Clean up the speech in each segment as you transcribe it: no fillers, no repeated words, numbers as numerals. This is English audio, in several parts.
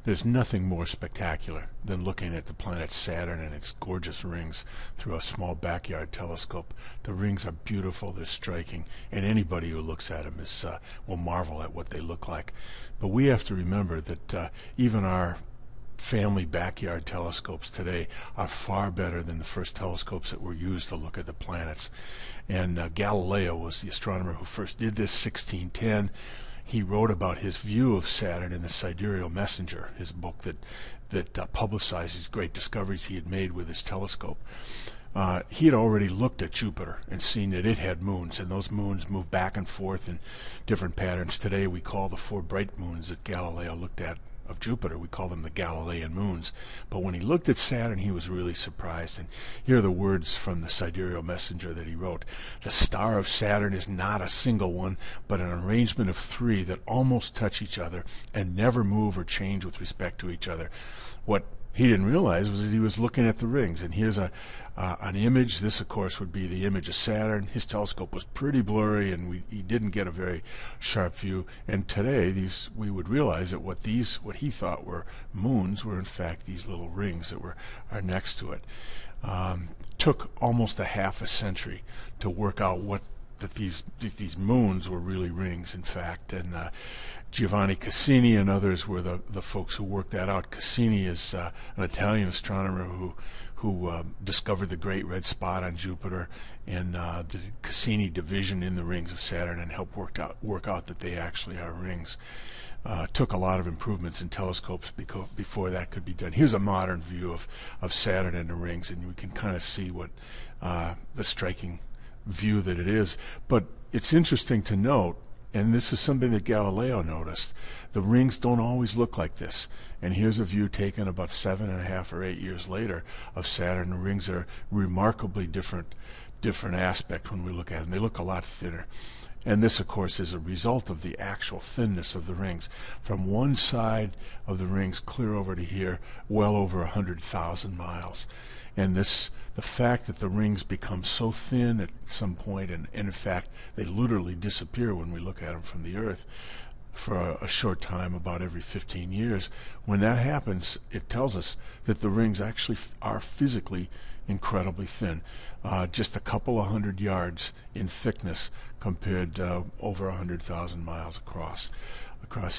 There's nothing more spectacular than looking at the planet Saturn and its gorgeous rings through a small backyard telescope. The rings are beautiful, they're striking, and anybody who looks at them will marvel at what they look like. But we have to remember that even our family backyard telescopes today are far better than the first telescopes that were used to look at the planets. And Galileo was the astronomer who first did this, 1610. He wrote about his view of Saturn in the Sidereal Messenger, his book that publicized his great discoveries he had made with his telescope. He had already looked at Jupiter and seen that it had moons, and those moons move back and forth in different patterns. Today we call the four bright moons that Galileo looked at of Jupiter, we call them the Galilean moons. But when he looked at Saturn, he was really surprised. And here are the words from the Sidereal Messenger that he wrote. The star of Saturn is not a single one, but an arrangement of three that almost touch each other and never move or change with respect to each other. What he didn't realize was that he was looking at the rings. And here's an image. This, of course, would be the image of Saturn. His telescope was pretty blurry, and he didn't get a very sharp view. And today, we would realize that what he thought were moons were in fact these little rings that are next to it. Took almost a half a century to work out that these moons were really rings, in fact, and Giovanni Cassini and others were the folks who worked that out. Cassini is an Italian astronomer who discovered the great red spot on Jupiter and the Cassini division in the rings of Saturn and helped work out that they actually are rings. Took a lot of improvements in telescopes before that could be done. Here's a modern view of Saturn and the rings, and we can kind of see what the striking view that it is. But it's interesting to note, and this is something that Galileo noticed, the rings don't always look like this. And here's a view taken about 7.5 or 8 years later of Saturn. The rings are remarkably different aspect when we look at them. They look a lot thinner. And this, of course, is a result of the actual thinness of the rings. From one side of the rings clear over to here, well over 100,000 miles. And the fact that the rings become so thin at some point, and in fact they literally disappear when we look at them from the Earth for a short time, about every 15 years, when that happens, it tells us that the rings actually are physically incredibly thin, just a couple of 100 yards in thickness compared to over 100,000 miles across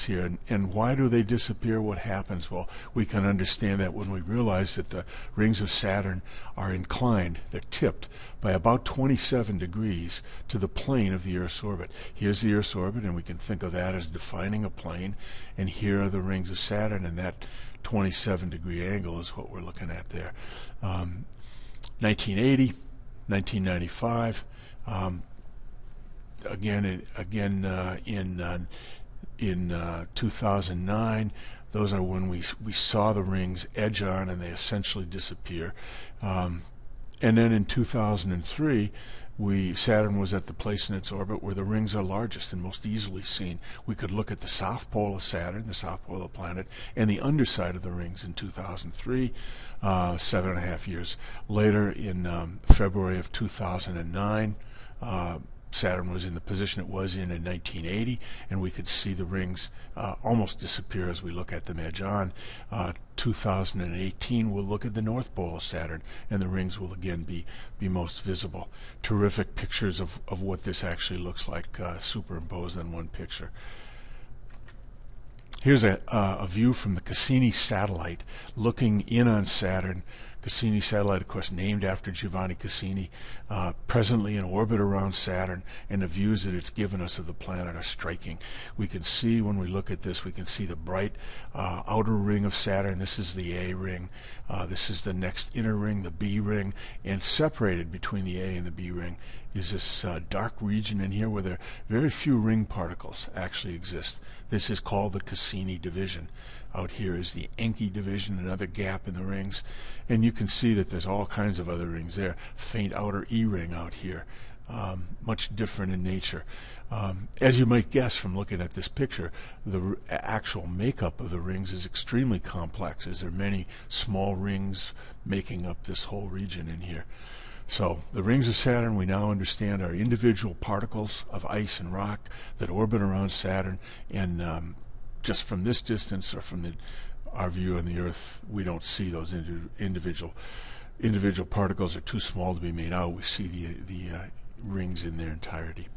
here. And why do they disappear? What happens? Well, we can understand that when we realize that the rings of Saturn are inclined, they're tipped by about 27 degrees to the plane of the Earth's orbit. Here's the Earth's orbit, and we can think of that as defining a plane, and here are the rings of Saturn, and that 27-degree angle is what we're looking at there. 1980, 1995, in 2009, those are when we saw the rings edge on and they essentially disappear. And then in 2003, Saturn was at the place in its orbit where the rings are largest and most easily seen. We could look at the south pole of Saturn, the south pole of the planet, and the underside of the rings in 2003. 7.5 years later, in February of 2009, Saturn was in the position it was in 1980, and we could see the rings almost disappear as we look at them edge on. 2018, we'll look at the north pole of Saturn, and the rings will again be most visible. Terrific pictures of what this actually looks like superimposed on one picture. Here's a view from the Cassini satellite looking in on Saturn. Cassini satellite, of course, named after Giovanni Cassini, presently in orbit around Saturn, and the views that it's given us of the planet are striking. We can see, when we look at this, we can see the bright outer ring of Saturn. This is the A ring. This is the next inner ring, the B ring, and separated between the A and the B ring is this dark region in here where there very few ring particles actually exist. This is called the Cassini division. Out here is the Encke division, another gap in the rings, and you can see that there's all kinds of other rings there. Faint outer E ring out here, much different in nature. As you might guess from looking at this picture, the actual makeup of the rings is extremely complex, as there are many small rings making up this whole region in here. So the rings of Saturn, we now understand, are individual particles of ice and rock that orbit around Saturn, and just from this distance, or from the our view on the Earth, we don't see those individual particles are too small to be made out. We see the rings in their entirety.